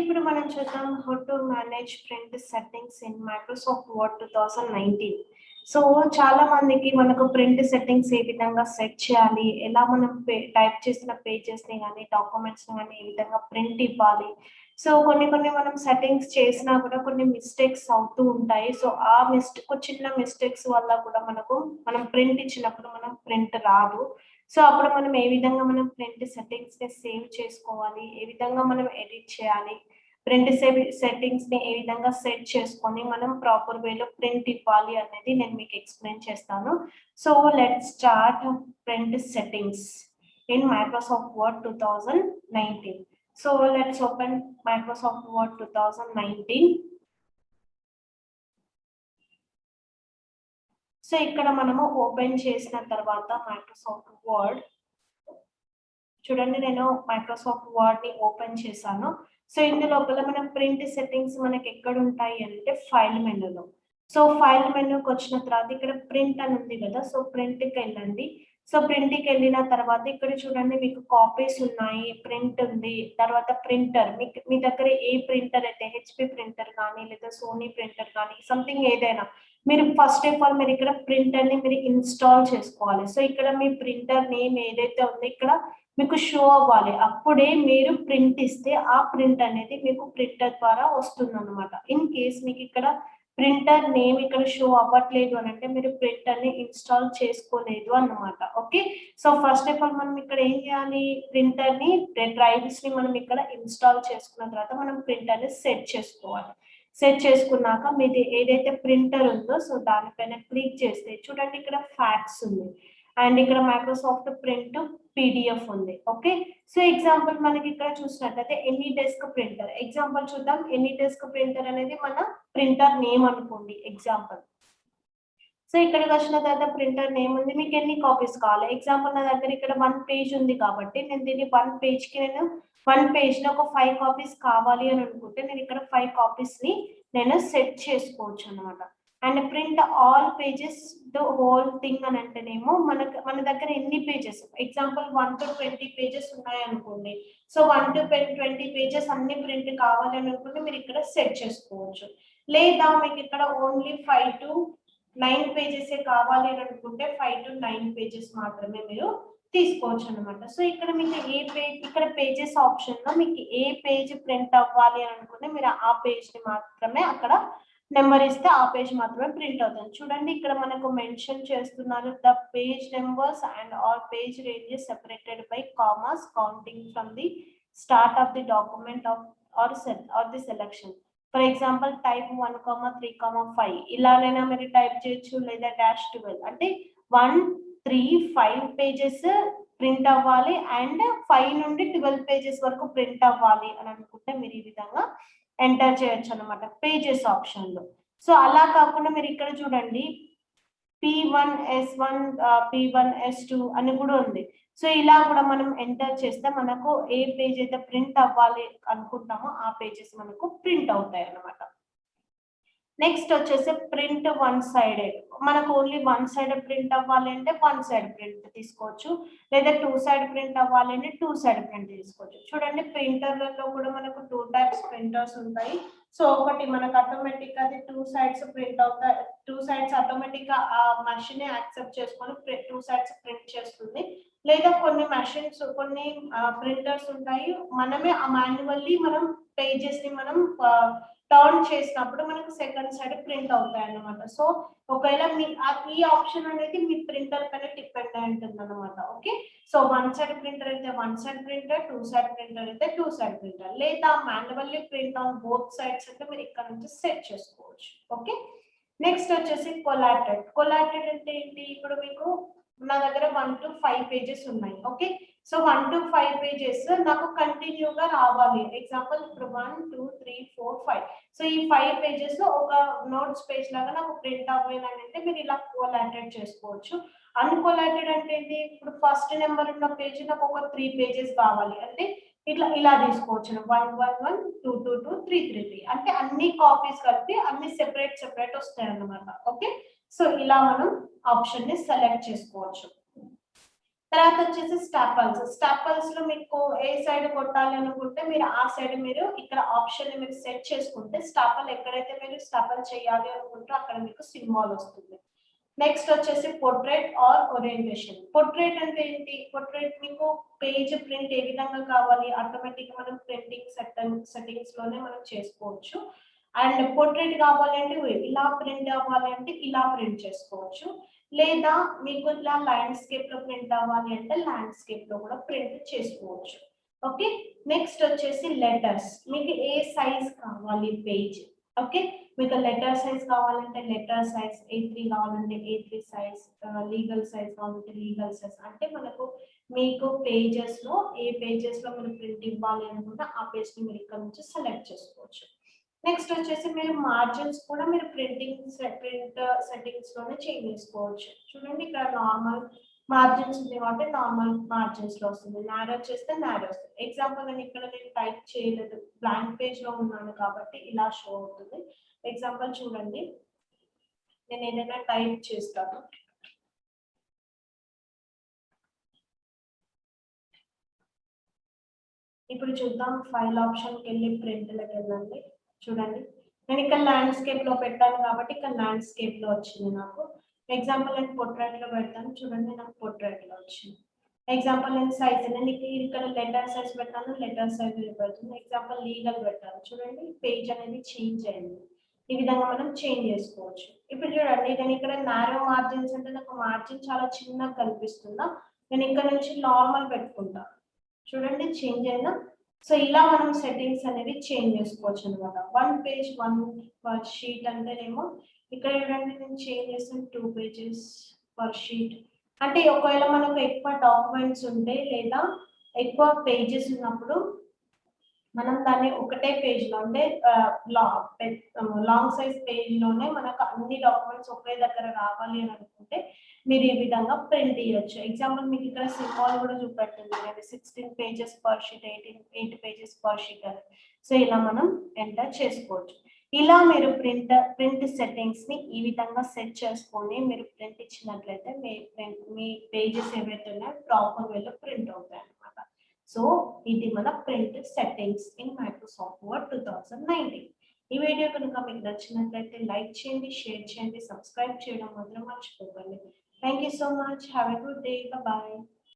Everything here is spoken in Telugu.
ఇప్పుడు మనం చూద్దాం how to manage print settings in Microsoft word 2019. So చాలా మందికి మనకు ప్రింట్ సెట్టింగ్స్ ఏ విధంగా సెట్ చేయాలి, ఎలా మనం టైప్ చేసిన పేజెస్ ని కానీ డాక్యుమెంట్స్ ని కానీ ఏ విధంగా ప్రింట్ ఇవ్వాలి. సో కొన్ని మనం సెట్టింగ్స్ చేసినా కూడా కొన్ని మిస్టేక్స్ అవుతూ ఉంటాయి. సో ఆ చిన్న మిస్టేక్స్ వల్ల కూడా మనం ప్రింట్ ఇచ్చినప్పుడు మనం ప్రింట్ రాదు. సో అప్పుడు మనం ఏ విధంగా మనం ప్రింట్ సెట్టింగ్స్ ని సేవ్ చేసుకోవాలి, ఏ విధంగా మనం ఎడిట్ చేయాలి, ప్రింట్ సెట్టింగ్స్ ని ఏ విధంగా సెట్ చేసుకొని మనం ప్రాపర్ వేలో ప్రింట్ ఇవ్వాలి అనేది నేను మీకు ఎక్స్ప్లెయిన్ చేస్తాను. So let's start print settings in Microsoft word 2019. So let's open Microsoft word 2019. So ఇక్కడ మనము ఓపెన్ చేసిన తర్వాత మైక్రోసాఫ్ట్ వర్డ్ చూడండి, నేను మైక్రోసాఫ్ట్ వర్డ్ ని ఓపెన్ చేశాను. సో ఇందులోపల మనం ప్రింట్ సెట్టింగ్స్ మనకి ఎక్కడ ఉంటాయి అంటే ఫైల్ మెనూలో. సో ఫైల్ మెనూకి వచ్చిన తర్వాత ఇక్కడ ప్రింట్ అని ఉంది కదా, సో ప్రింట్కి వెళ్ళండి. సో ప్రింట్కి వెళ్ళిన తర్వాత ఇక్కడ చూడండి మీకు కాపీస్ ఉన్నాయి, ప్రింట్ ఉంది, తర్వాత ప్రింటర్ మీ దగ్గర ఏ ప్రింటర్ అయితే హెచ్పి ప్రింటర్ కానీ లేదా సోనీ ప్రింటర్ కానీ సంథింగ్ ఏదైనా మీరు ఫస్ట్ ఆఫ్ ఆల్ మీరు ఇక్కడ ప్రింటర్ ని మీరు ఇన్స్టాల్ చేసుకోవాలి. సో ఇక్కడ మీ ప్రింటర్ నేమ్ ఏదైతే ఉందో ఇక్కడ మీకు షో అవ్వాలి, అప్పుడే మీరు ప్రింట్ ఇస్తే ఆ ప్రింట్ అనేది మీకు ప్రింటర్ ద్వారా వస్తుంది అనమాట. ఇన్ కేస్ మీకు ఇక్కడ ప్రింటర్ నేమ్ ఇక్కడ షో అవ్వట్లేదు అని అంటే మీరు ప్రింటర్ ని ఇన్స్టాల్ చేసుకోలేదు అన్నమాట. Okay, so first of all మనం ఇక్కడ ఏం చేయాలి, ప్రింటర్ ని డ్రైవ్స్ ని మనం ఇక్కడ ఇన్స్టాల్ చేసుకున్న తర్వాత మనం ప్రింటర్ ని సెట్ చేసుకోవాలి. సెట్ చేసుకున్నాక మీది ఏదైతే ప్రింటర్ ఉందో సో దానిపైన క్లిక్ చేస్తే చూడండి ఇక్కడ ఫ్యాక్స్ ఉంది అండ్ ఇక్కడ మైక్రోసాఫ్ట్ ప్రింట్ పీడిఎఫ్ ఉంది. ఓకే, సో ఎగ్జాంపుల్ మనకి ఇక్కడ చూసినట్లయితే ఎనీ డెస్క్ ప్రింటర్ ఎగ్జాంపుల్ చూద్దాం. ఎనీ డెస్క్ ప్రింటర్ అనేది మన ప్రింటర్ నేమ్ అనుకోండి ఎగ్జాంపుల్. సో ఇక్కడికి వచ్చిన తర్వాత ప్రింటర్ నేమ్ ఉంది, మీకు ఎన్ని కాపీస్ కావాలి. ఎగ్జాంపుల్ నా దగ్గర ఇక్కడ 1 పేజ్ ఉంది కాబట్టి నేను దీన్ని 1 పేజ్ కి నేను 1 పేజ్ లో ఒక 5 కాపీస్ కావాలి అని అనుకుంటే నేను ఇక్కడ 5 కాపీస్ ని నేను సెట్ చేసుకోవచ్చు అనమాట. And print all pages the whole thing అని అంటేనేమో మన దగ్గర ఎన్ని పేజెస్ ఎగ్జాంపుల్ 1 to 20 పేజెస్ ఉన్నాయి అనుకోండి. సో 1 to 20 పేజెస్ అన్ని ప్రింట్ కావాలి అని అనుకుంటే మీరు ఇక్కడ సెట్ చేసుకోవచ్చు. లేదా మీకు ఇక్కడ ఓన్లీ 5 to 9 పేజెస్ కావాలి అని అనుకుంటే 5 to 9 పేజెస్ మాత్రమే మీరు తీసుకోవచ్చు అనమాట. సో ఇక్కడ మీకు ఏ పేజ్ ఇక్కడ పేజెస్ ఆప్షన్ లో మీకు ఏ పేజ్ ప్రింట్ అవ్వాలి అని అనుకుంటే మీరు ఆ పేజ్ ని మాత్రమే అక్కడ నెంబర్ ఇస్తే ఆ పేజ్ మాత్రమే ప్రింట్ అవుతుంది. చూడండి ఇక్కడ మనకు మెన్షన్ చేస్తున్నారు the page numbers and all page ranges separated by commas counting from the start of the document are the selection. For example type 1, 3, 5 ఇలానైనా మీరు టైప్ చేయొచ్చు, లేదా -12 అంటే 1, 3, 5 పేజెస్ ప్రింట్ అవ్వాలి అండ్ 5 నుండి 12 పేజెస్ వరకు ప్రింట్ అవ్వాలి అని అనుకుంటే మీరు ఈ విధంగా ఎంటర్ చేయొచ్చు అనమాట పేజెస్ ఆప్షన్ లో. సో అలా కాకుండా మీరు ఇక్కడ చూడండి P1, S1, P1, S2 అని కూడా ఉంది. సో ఇలా కూడా మనం ఎంటర్ చేస్తే మనకు ఏ పేజ్ అయితే ప్రింట్ అవ్వాలి అనుకుంటామో ఆ పేజెస్ మనకు ప్రింట్ అవుతాయి అన్నమాట. నెక్స్ట్ వచ్చేసి ప్రింట్ 1 సైడెడ్. మనకు ఓన్లీ 1 సైడ్ ప్రింట్ అవ్వాలి అంటే 1 సైడ్ ప్రింట్ తీసుకోవచ్చు, లేదా 2 సైడ్ ప్రింట్ అవ్వాలి అంటే 2 సైడ్ ప్రింట్ తీసుకోవచ్చు. చూడండి ప్రింటర్లలో కూడా మనకు 2 టైప్స్ ప్రింటర్స్ ఉంటాయి. సో ఒకటి మనకు ఆటోమేటిక్ అది 2 సైడ్స్ ప్రింట్ అవుతాయి, 2 సైడ్స్ ఆటోమేటిక్ గా ఆ మెషిన్ యాక్సెప్ట్ చేసుకొని 2 సైడ్స్ ప్రింట్ చేస్తుంది. లేదా కొన్ని మెషిన్స్ కొన్ని ప్రింటర్స్ ఉంటాయి మనమే మాన్యువల్లీ మనం పేజెస్ ని మనం టర్న్ చేసినప్పుడు మనకు సెకండ్ సైడ్ ప్రింట్ అవుతాయి అన్నమాట. సో ఒకవేళ ఈ ఆప్షన్ అనేది మీ ప్రింటర్ పైన డిపెండ్ అయి ఉంటుంది అనమాట. ఓకే, సో 1 సైడ్ ప్రింటర్ అయితే 1 సైడ్ ప్రింటర్, 2 సైడ్ ప్రింటర్ అయితే 2 సైడ్ ప్రింటర్, లేదా manually print on both sides అంటే మీరు ఇక్కడ నుంచి సెట్ చేసుకోవచ్చు. ఓకే, నెక్స్ట్ వచ్చేసి కొలాటెడ్ అంటే ఏంటి, ఇప్పుడు మీకు నా దగ్గర 1 to 5 పేజెస్ ఉన్నాయి. ఓకే, సో 1 to 5 పేజెస్ నాకు కంటిన్యూగా రావాలి. ఎగ్జాంపుల్ ఇప్పుడు 1, 2, 3, 4, 5. సో ఈ 5 పేజెస్ లో ఒక నోట్స్ పేజ్ లాగా నాకు ప్రింట్ అవ్వాలని అంటే మీరు ఇలా కొలాటెడ్ చేసుకోవచ్చు. అన్కొలాటెడ్ అంటే ఏంటి, ఇప్పుడు ఫస్ట్ నెంబర్ ఉన్న పేజ్ నాకు ఒక 3 పేజెస్ కావాలి అంటే ఇలా తీసుకోవచ్చు. 1, 1, 1, 2, 2, 2, 3, 3, 3 అంటే అన్ని కాపీస్ కలిపి అన్ని సెపరేట్ వస్తాయి అన్నమాట. ఓకే, సో ఇలా మనం ఆప్షన్ ని సెలెక్ట్ చేసుకోవచ్చు. తర్వాత వచ్చేసి స్టాపల్స్ లో మీకు ఏ సైడ్ కొట్టాలి అనుకుంటే మీరు ఆ సైడ్ మీరు ఇక్కడ ఆప్షన్ ని మీరు సెట్ చేసుకుంటే స్టాపల్ ఎక్కడైతే మీరు స్టాపల్ చేయాలి అనుకుంటే అక్కడ మీకు సింబాల్ వస్తుంది. నెక్స్ట్ వచ్చేసి పోర్ట్రేట్ ఆర్ ఓరియంటేషన్. పోర్ట్రేట్ అంటే ఏంటి? పోర్ట్రేట్ మీకు పేజ్ ప్రింట్ ఏ విధంగా కావాలి ఆటోమేటిక్ మనం ప్రింటింగ్ సెట్టింగ్స్ లోనే మనం చేసుకోవచ్చు. అండ్ పోర్ట్రేట్ కావాలి అంటే ఇలా ప్రింట్ అవ్వాలి అంటే ఇలా ప్రింట్ చేసుకోవచ్చు. లేదా మీకు ఇలా ల్యాండ్స్కేప్ లో ప్రింట్ అవ్వాలి అంటే ల్యాండ్స్కేప్ లో కూడా ప్రింట్ చేసుకోవచ్చు. ఓకే, నెక్స్ట్ వచ్చేసి లెటర్స్. మీకు ఏ సైజ్ కావాలి పేజ్? ఓకే, మీకు లెటర్ సైజ్ కావాలంటే లెటర్ సైజ్, A3 కావాలంటే A3 సైజ్, లీగల్ సైజ్ కావాలంటే లీగల్ సైజ్. అంటే మనకు మీకు పేజెస్ లో ఏ పేజెస్ లో మీరు ప్రింట్ ఇవ్వాలి అనుకుంటే ఆ పేజ్ ని మీరు ఇక్కడ నుంచి సెలెక్ట్ చేసుకోవచ్చు. నెక్స్ట్ వచ్చేసి మీరు మార్జిన్స్ కూడా మీరు ప్రింట్ సెట్టింగ్స్ లోనే చేంజ్ చేసుకోవచ్చు. చూడండి ఇక్కడ నార్మల్ మార్జిన్స్ ఉంది కాబట్టి నార్మల్ మార్జిన్స్ లో వస్తుంది, నారో చేస్తే నారో వస్తుంది. ఎగ్జాంపుల్ నేను టైప్ చేయలేదు, బ్లాంక్ పేజ్ లో ఉన్నాను కాబట్టి ఇలా షో అవుతుంది. ఎగ్జాంపుల్ చూడండి, నేను ఏదైనా టైప్ చేస్తాను. ఇప్పుడు చూద్దాం, ఫైల్ ఆప్షన్కి వెళ్ళి ప్రింట్లోకి వెళ్ళండి. చూడండి నేను ఇక్కడ ల్యాండ్స్కేప్ లో పెట్టాను కాబట్టి ఇక్కడ ల్యాండ్స్కేప్ లో వచ్చింది నాకు. ఎగ్జాంపుల్ నేను పోర్ట్రేట్ లో పెడతాను, చూడండి నాకు పోర్ట్రేట్ లో వచ్చింది. ఎగ్జాంపుల్ నేను సైజ్, నేను ఇక్కడ లెటర్ సైజ్ పెట్టాను, లెటర్ సైజ్ పెడుతుంది. ఎగ్జాంపుల్ లీగల్ పెట్టాను, చూడండి పేజ్ అనేది చేంజ్ అయింది. ఈ విధంగా మనం చేంజ్ చేసుకోవచ్చు. ఇప్పుడు చూడండి నేను ఇక్కడ నారో మార్జిన్స్ అంటే నాకు మార్జిన్ చాలా చిన్నగా కనిపిస్తుందా, నేను ఇక్కడ నుంచి నార్మల్ పెట్టుకుంటా. చూడండి చేంజ్ అయినా. సో ఇలా మనం సెట్టింగ్స్ అనేది చేంజ్ చేసుకోవచ్చు అనమాట. 1 పేజ్ 1 షీట్ అంటేనేమో ఇక్కడ చూడండి నేను చేంజ్ చేస్తాను 2 పేజెస్ పర్ షీట్. అంటే ఒకవేళ మనకు ఎక్కువ డాక్యుమెంట్స్ ఉంటే లేదా ఎక్కువ పేజెస్ ఉన్నప్పుడు మనం దాన్ని ఒకటే పేజ్ లో అంటే లాంగ్ సైజ్ పేజ్ లోనే మనకు అన్ని డాక్యుమెంట్స్ ఒకే దగ్గర రావాలి అని అనుకుంటే మీరు ఈ విధంగా ప్రింట్ ఇవ్వచ్చు. ఎగ్జాంపుల్ మీకు ఇక్కడ సింబాల్ కూడా చూపెట్టింది, 16 pages per sheet, 8 pages per sheet అని. సో ఇలా మనం ఎంటర్ చేసుకోవచ్చు. ఇలా మీరు ప్రింట్ సెట్టింగ్స్ ని ఈ విధంగా సెట్ చేసుకొని మీరు ప్రింట్ ఇచ్చినట్లయితే మీ పేజెస్ ఏవైతే ఉన్నాయో ప్రాపర్ వేలో ప్రింట్ అవుతాయి అన్నమాట. సో ఇది మన print settings in Microsoft word 2019. ఈ వీడియో కనుక మీకు నచ్చినట్లయితే లైక్ చేయండి, షేర్ చేయండి, సబ్స్క్రైబ్ చేయడం మాత్రం మర్చిపోకండి. Thank you so much. Have a good day. Bye-bye.